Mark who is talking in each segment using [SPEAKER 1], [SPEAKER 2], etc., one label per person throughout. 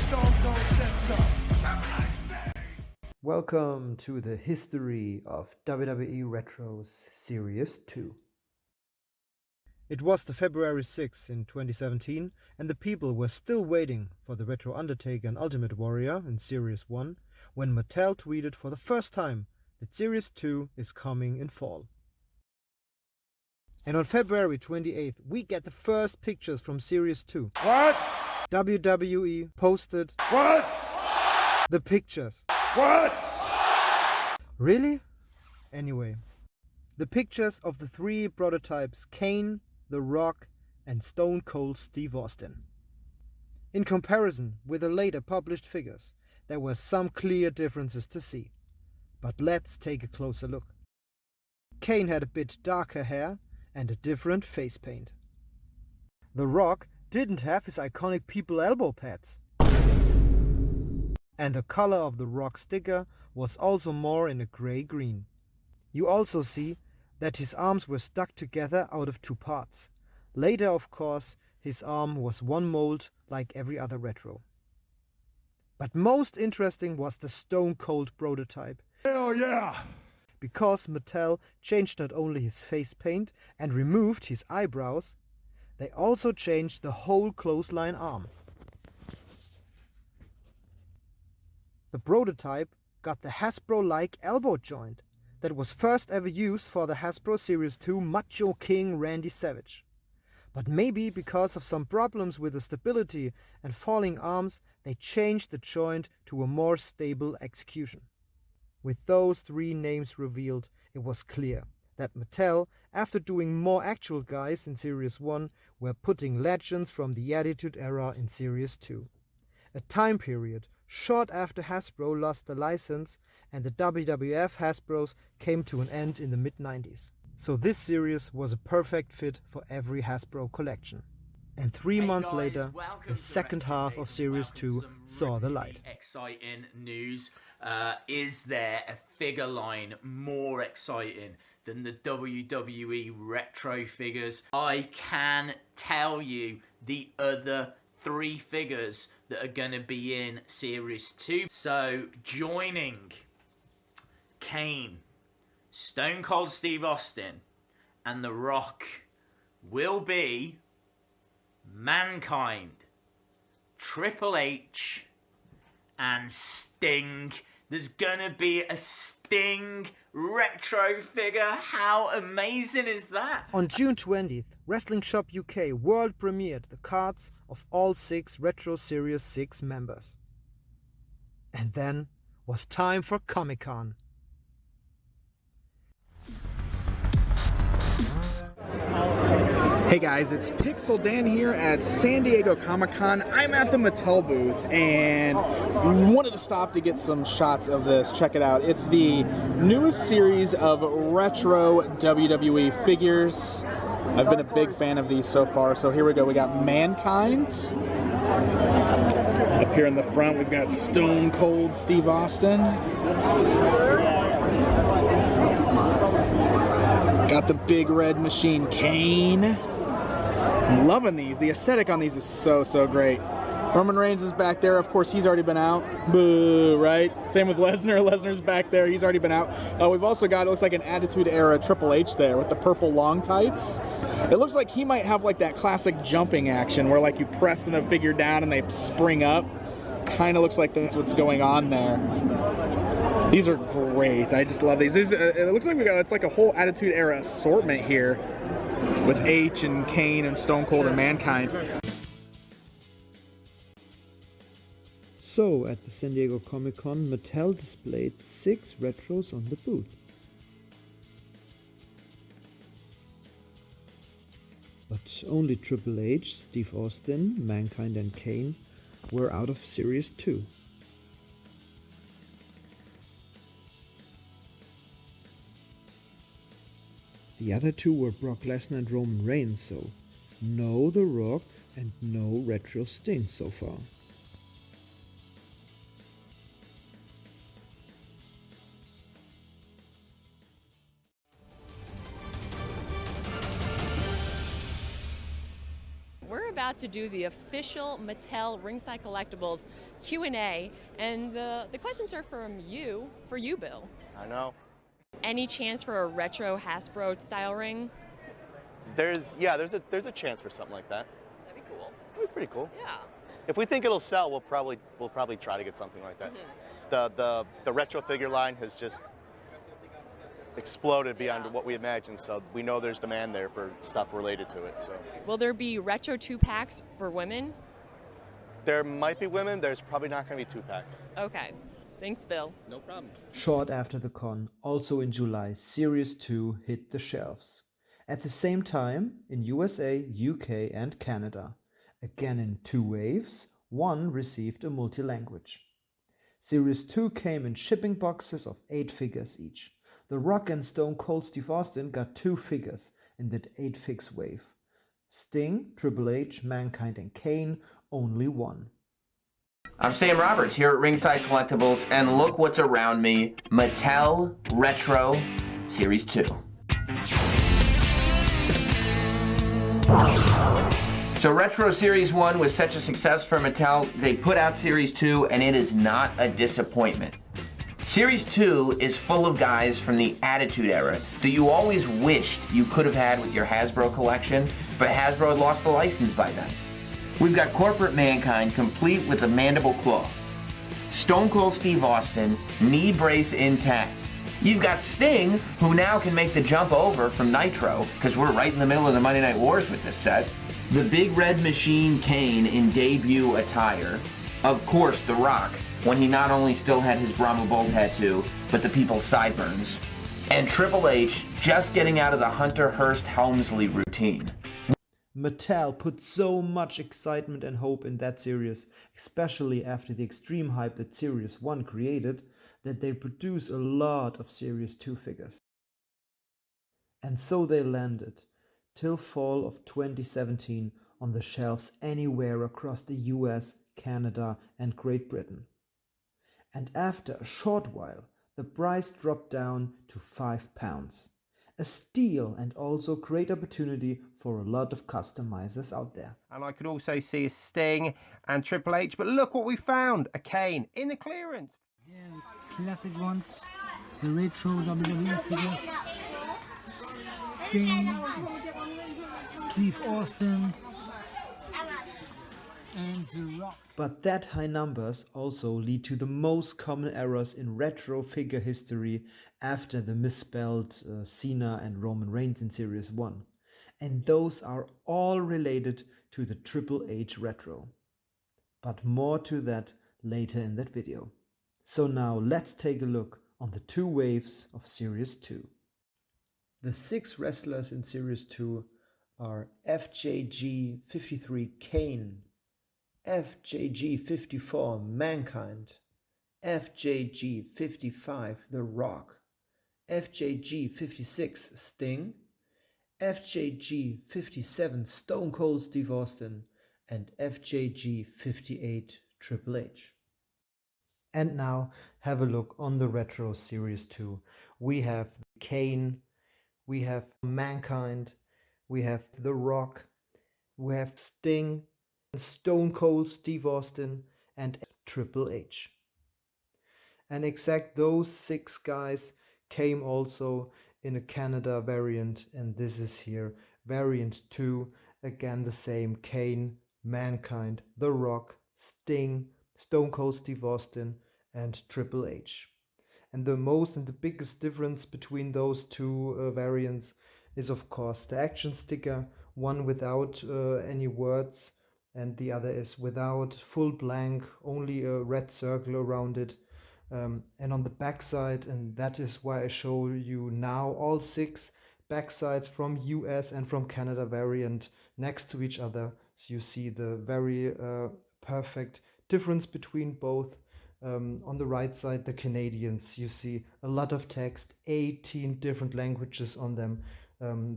[SPEAKER 1] Stone Cold said so.
[SPEAKER 2] Welcome to the history of WWE Retros Series 2. It was the February 6th in 2017, and the people were still waiting for the Retro Undertaker and Ultimate Warrior in Series 1 when Mattel tweeted for the first time that Series 2 is coming in fall. And on February 28th, we get the first pictures from Series 2.
[SPEAKER 1] What?
[SPEAKER 2] WWE posted
[SPEAKER 1] What?
[SPEAKER 2] the pictures.
[SPEAKER 1] What?
[SPEAKER 2] Really? Anyway, the pictures of the three prototypes Kane, The Rock, and Stone Cold Steve Austin. In comparison with the later published figures, there were some clear differences to see. But let's take a closer look. Kane had a bit darker hair and a different face paint. The Rock didn't have his iconic people elbow pads. And the color of the Rock sticker was also more in a gray-green. You also see that his arms were stuck together out of two parts. Later, of course, his arm was one mold like every other retro. But most interesting was the Stone Cold prototype.
[SPEAKER 1] Hell yeah!
[SPEAKER 2] Because Mattel changed not only his face paint and removed his eyebrows, they also changed the whole clothesline arm. The prototype got the Hasbro-like elbow joint that was first ever used for the Hasbro Series 2 Macho King Randy Savage. But maybe because of some problems with the stability and falling arms, they changed the joint to a more stable execution. With those three names revealed, it was clear that Mattel, after doing more actual guys in Series 1, were putting legends from the Attitude Era in Series 2. A time period short after Hasbro lost the license and the WWF Hasbros came to an end in the mid-90s. So this series was a perfect fit for every Hasbro collection. And 3 months later, the second half of Series 2 saw the light.
[SPEAKER 3] Exciting news. Is there a figure line more exciting than the WWE Retro figures? I can tell you the other 3 figures that are going to be in Series 2. So, joining Kane, Stone Cold Steve Austin, and The Rock will be Mankind, Triple H, and Sting. There's gonna be a Sting retro figure. How amazing is that?
[SPEAKER 2] On June 20th, Wrestling Shop UK world premiered the cards of all 6 Retro Series 6 members. And then was time for Comic-Con.
[SPEAKER 4] Hey guys, it's Pixel Dan here at San Diego Comic-Con. I'm at the Mattel booth and wanted to stop to get some shots of this. Check it out. It's the newest series of retro WWE figures. I've been a big fan of these so far, so here we go. We got Mankind. Up here in the front, we've got Stone Cold Steve Austin. Got the Big Red Machine Kane. I'm loving these. The aesthetic on these is so great. Roman Reigns is back there. Of course, he's already been out. Boo, right? Same with Lesnar. Lesnar's back there. He's already been out. We've also got, it looks like an Attitude Era Triple H there with the purple long tights. It looks like he might have like that classic jumping action where like you press the figure down and they spring up. Kind of looks like that's what's going on there. These are great. I just love these. It looks like it's like a whole Attitude Era assortment here with H and Kane and Stone Cold and Mankind.
[SPEAKER 2] So, at the San Diego Comic-Con, Mattel displayed 6 retros on the booth. But only Triple H, Steve Austin, Mankind and Kane were out of Series 2. The other 2 were Brock Lesnar and Roman Reigns, so no The Rock and no Retro Sting so far.
[SPEAKER 5] We're about to do the official Mattel Ringside Collectibles Q&A, and the questions are for you, Bill.
[SPEAKER 6] I know.
[SPEAKER 5] Any chance for a retro Hasbro style ring?
[SPEAKER 6] There's a chance for something like that.
[SPEAKER 5] That'd be cool.
[SPEAKER 6] It'd be pretty cool.
[SPEAKER 5] Yeah.
[SPEAKER 6] If we think it'll sell, we'll probably try to get something like that. The retro figure line has just exploded beyond what we imagined, so we know there's demand there for stuff related to it. So
[SPEAKER 5] Will there be retro 2-packs for women?
[SPEAKER 6] there might be women. There's probably not going to be 2-packs.
[SPEAKER 5] Okay. Thanks, Bill.
[SPEAKER 6] No problem.
[SPEAKER 2] Short after the con, also in July, Series 2 hit the shelves. At the same time, in USA, UK and Canada. Again in 2 waves, one received a multi-language. Series 2 came in shipping boxes of 8 figures each. The Rock and Stone Cold Steve Austin got 2 figures in that 8-fix wave. Sting, Triple H, Mankind and Kane, only 1.
[SPEAKER 7] I'm Sam Roberts here at Ringside Collectibles, and look what's around me. Mattel Retro Series 2. So Retro Series 1 was such a success for Mattel, they put out Series 2, and it is not a disappointment. Series 2 is full of guys from the Attitude Era that you always wished you could have had with your Hasbro collection, but Hasbro had lost the license by then. We've got Corporate Mankind complete with the mandible claw. Stone Cold Steve Austin, knee brace intact. You've got Sting, who now can make the jump over from Nitro, because we're right in the middle of the Monday Night Wars with this set. The Big Red Machine Kane in debut attire. Of course, The Rock, when he not only still had his Brahma Bull tattoo, but the people's sideburns. And Triple H just getting out of the Hunter Hearst Helmsley routine.
[SPEAKER 2] Mattel put so much excitement and hope in that series, especially after the extreme hype that Series 1 created, that they produce a lot of Series 2 figures. And so they landed, till fall of 2017, on the shelves anywhere across the US, Canada and Great Britain. And after a short while, the price dropped down to £5. A steal and also great opportunity for a lot of customizers out there.
[SPEAKER 8] And I could also see a Sting and Triple H, but look what we found, a Kane in the clearance.
[SPEAKER 9] Yeah, classic ones, the retro WWE figures, Sting, Steve Austin, and The Rock.
[SPEAKER 2] But that high numbers also lead to the most common errors in retro figure history after the misspelled Cena and Roman Reigns in Series 1. And those are all related to the Triple H retro. But more to that later in that video. So now let's take a look on the 2 waves of Series 2. The 6 wrestlers in Series 2 are FJG 53 Kane, FJG 54 Mankind, FJG 55 The Rock, FJG 56 Sting, FJG 57 Stone Cold Steve Austin, and FJG 58 Triple H. And now have a look on the Retro Series 2. We have Kane, we have Mankind, we have The Rock, we have Sting, Stone Cold Steve Austin and Triple H. And exact those 6 guys came also in a Canada variant, and this is here variant 2, again the same: Kane, Mankind, The Rock, Sting, Stone Cold Steve Austin and Triple H. And the most and the biggest difference between those 2 variants is of course the action sticker, one without any words, and the other is without, full blank, only a red circle around it. And on the back side, and that is why I show you now all 6 backsides from US and from Canada variant next to each other. So you see the very perfect difference between both. On the right side, the Canadians, you see a lot of text, 18 different languages on them.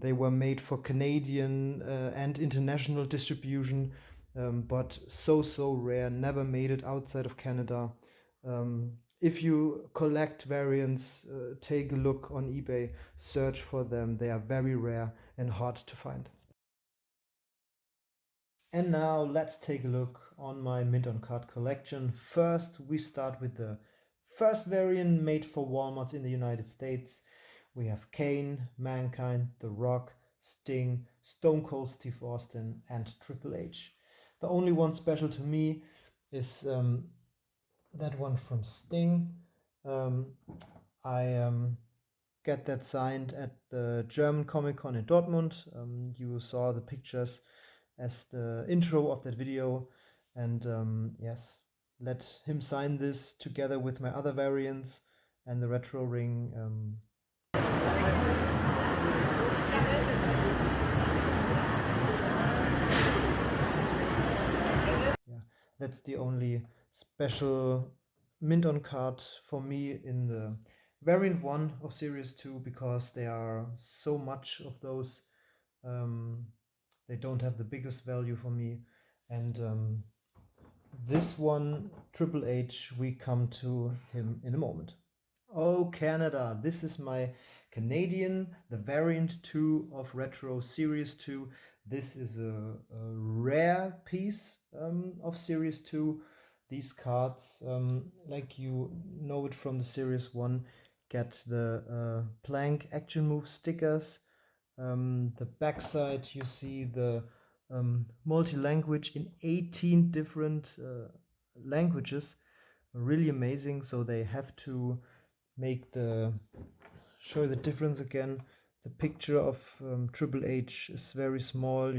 [SPEAKER 2] They were made for Canadian and international distribution. But so rare, never made it outside of Canada. If you collect variants, take a look on eBay, search for them. They are very rare and hard to find. And now let's take a look on my mint on card collection. First, we start with the first variant made for Walmart in the United States. We have Kane, Mankind, The Rock, Sting, Stone Cold Steve Austin, and Triple H. The only one special to me is that one from Sting. I get that signed at the German Comic Con in Dortmund. You saw the pictures as the intro of that video, and yes, let him sign this together with my other variants and the retro ring. Yeah, that's the only special mint on card for me in the variant 1 of series 2, because there are so much of those. They don't have the biggest value for me, and this one, Triple H, we come to him in a moment. Oh, Canada, this is my Canadian, the variant 2 of Retro Series 2. This is a rare piece of Series 2. These cards, like you know it from the Series 1, get the blank action move stickers. The backside, you see the multi-language in 18 different languages. Really amazing. So they have to make show the difference again. The picture of Triple H is very small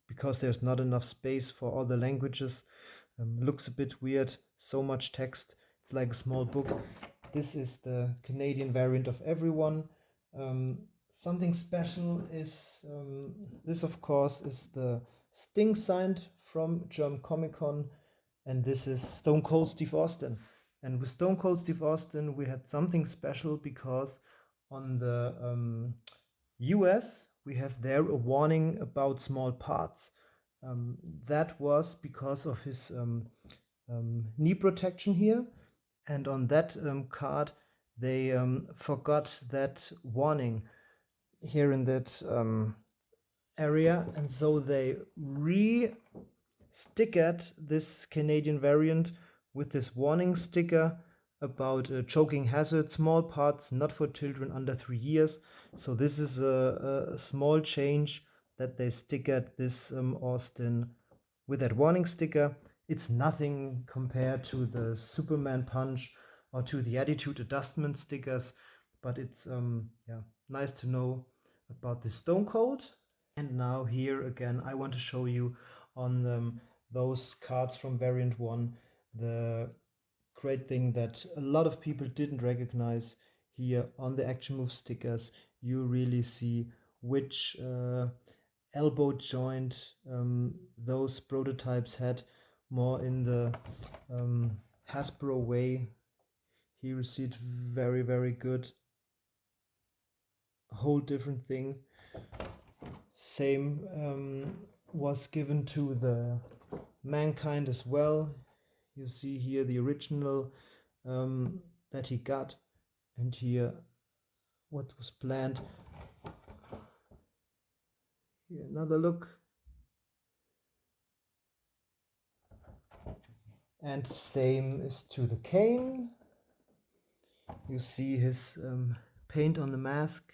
[SPEAKER 2] because there's not enough space for all the languages. Looks a bit weird, so much text. It's like a small book. This is the Canadian variant of everyone. Something special is this, of course, is the Sting signed from German Comic Con, and this is Stone Cold Steve Austin. And with Stone Cold Steve Austin, we had something special because on the US, we have there a warning about small parts. That was because of his knee protection here. And on that card, they forgot that warning here in that area. And so they stickered this Canadian variant with this warning sticker about choking hazard, small parts not for children under 3 years. So this is a small change that they stickered this Austin with that warning sticker. It's nothing compared to the Superman punch or to the attitude adjustment stickers, but it's yeah, nice to know about the Stone Cold. And now here again, I want to show you on those cards from variant 1 the great thing that a lot of people didn't recognize. Here on the action move stickers, you really see which elbow joint those prototypes had, more in the Hasbro way. Here you see it very, very good. A whole different thing. Same was given to the Mankind as well. You see here the original that he got, and here what was planned. Here another look. And same is to the Kane. You see his paint on the mask,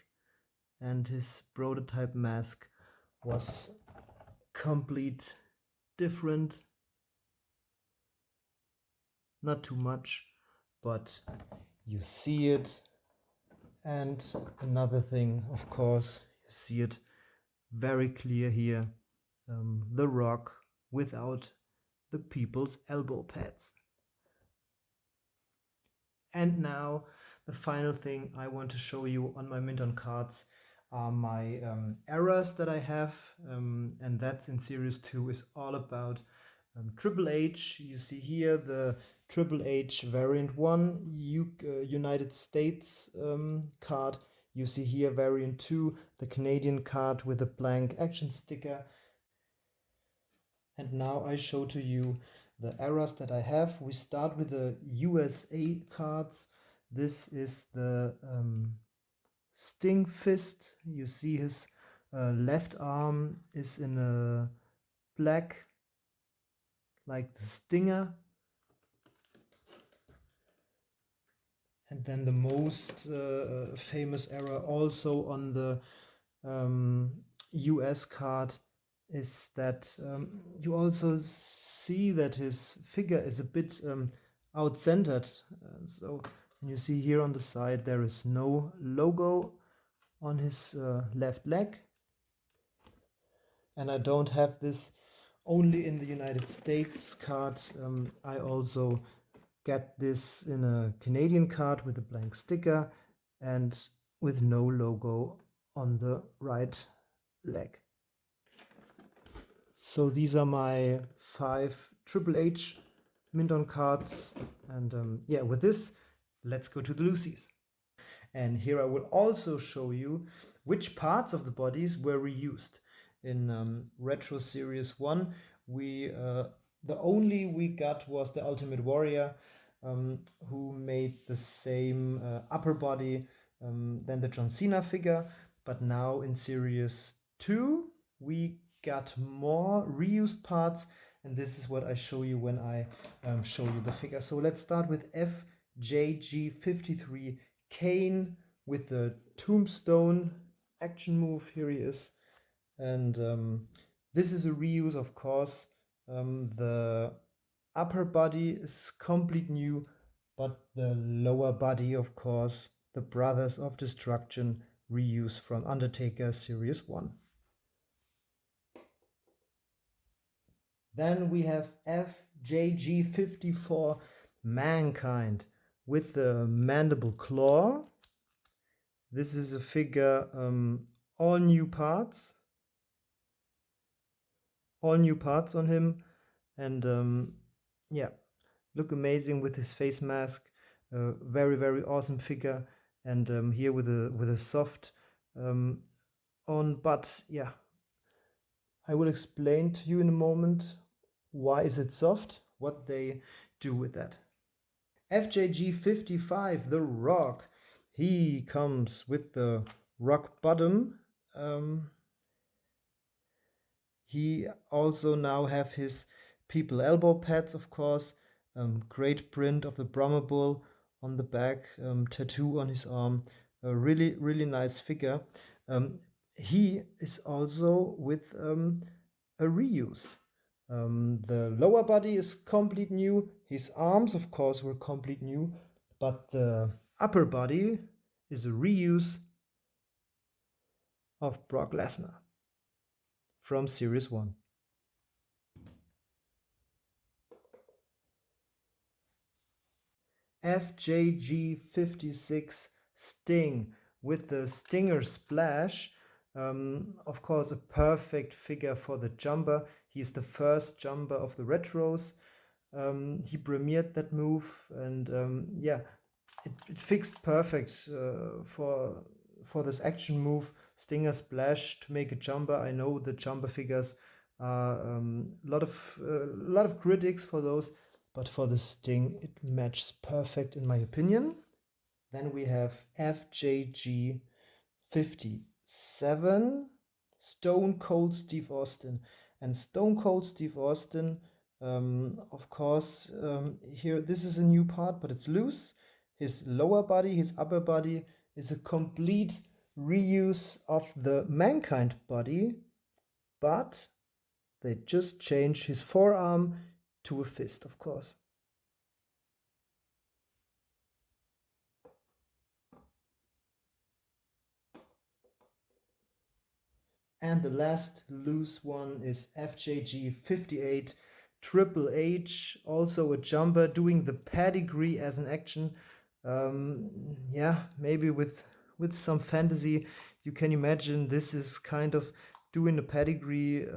[SPEAKER 2] and his prototype mask was complete different. Not too much, but you see it. And another thing, of course, you see it very clear here, The Rock without the people's elbow pads. And now the final thing I want to show you on my mint on cards are my errors that I have, and that's in series 2 is all about Triple H. You see here the Triple H variant 1 United States card. You see here variant 2, the Canadian card with a blank action sticker. And now I show to you the errors that I have. We start with the USA cards. This is the Sting Fist. You see his left arm is in a black, like the Stinger. And then the most famous error also on the US card is that you also see that his figure is a bit out-centered. So you see here on the side there is no logo on his left leg. And I don't have this only in the United States card. I also get this in a Canadian card with a blank sticker and with no logo on the right leg. So these are my 5 Triple H mint on cards. And yeah, with this, let's go to the Lucy's. And here I will also show you which parts of the bodies were reused. In Retro Series 1, the only we got was the Ultimate Warrior, who made the same upper body than the John Cena figure. But now in Series 2, we got more reused parts, and this is what I show you when I show you the figure. So let's start with FJG53 Kane with the Tombstone action move. Here he is. And this is a reuse, of course. The upper body is complete new, but the lower body, of course, the Brothers of Destruction reuse from Undertaker Series 1. Then we have FJG54 Mankind with the Mandible Claw. This is a figure, all new parts on him, and yeah, look amazing with his face mask. Very, very awesome figure, and here with a soft on, but yeah, I will explain to you in a moment why is it soft, what they do with that. FJG55, The Rock, he comes with the rock bottom. He also now have his people elbow pads, of course. Great print of the Brahma Bull on the back, tattoo on his arm. A really, really nice figure. He is also with a reuse. The lower body is complete new. His arms, of course, were complete new. But the upper body is a reuse of Brock Lesnar from Series 1. FJG56 Sting with the Stinger Splash. Of course, a perfect figure for the jumper. He's the first jumper of the Retros. He premiered that move, and yeah, it fixed perfect for this action move, Stinger Splash, to make a jumper. I know the jumper figures are a lot of critics for those, but for the Sting it matches perfect in my opinion. Then we have FJG57 Stone Cold Steve Austin. And Stone Cold Steve Austin, of course, here this is a new part, but it's loose. His lower body, his upper body is a complete reuse of the Mankind body, but they just change his forearm to a fist, of course. And the last loose one is FJG58 Triple H, also a jumper, doing the pedigree as an action. Yeah, maybe with some fantasy, you can imagine this is kind of doing the pedigree.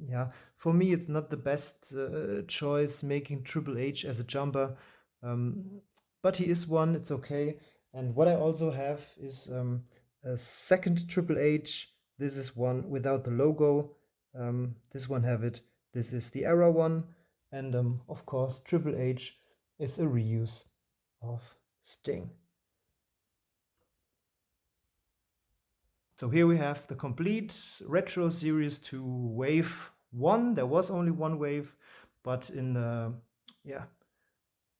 [SPEAKER 2] Yeah, for me it's not the best choice making Triple H as a jumper, but he is one, it's okay. And what I also have is a second Triple H. This is one without the logo. This one have it. This is the error one. And of course, Triple H is a reuse of Sting. So here we have the complete Retro Series 2 Wave 1, there was only one wave, but in the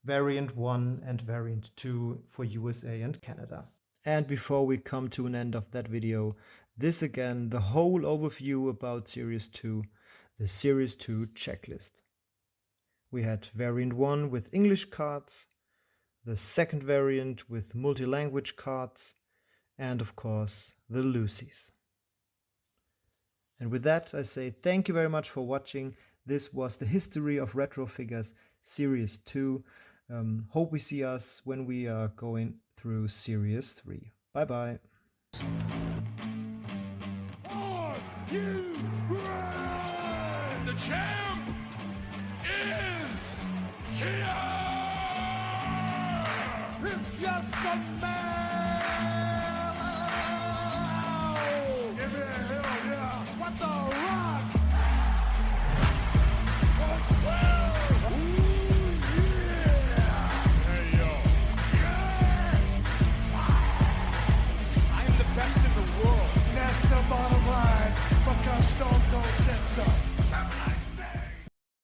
[SPEAKER 2] variant 1 and variant 2 for USA and Canada. And before we come to an end of that video, this again, the whole overview about Series 2, the Series 2 checklist. We had variant 1 with English cards, the second variant with multi-language cards, and of course the Lucy's. And with that, I say thank you very much for watching. This was the history of retro figures Series 2. Hope we see us when we are going through Series 3. Bye bye.
[SPEAKER 1] Are you ready? The champ is here! Yes, the man! Give me a hell yeah! What the rock? Oh, well. Ooh, yeah! Hey, yo. Yeah! I'm the best in the world. That's the bottom line, because Stone Cold said so.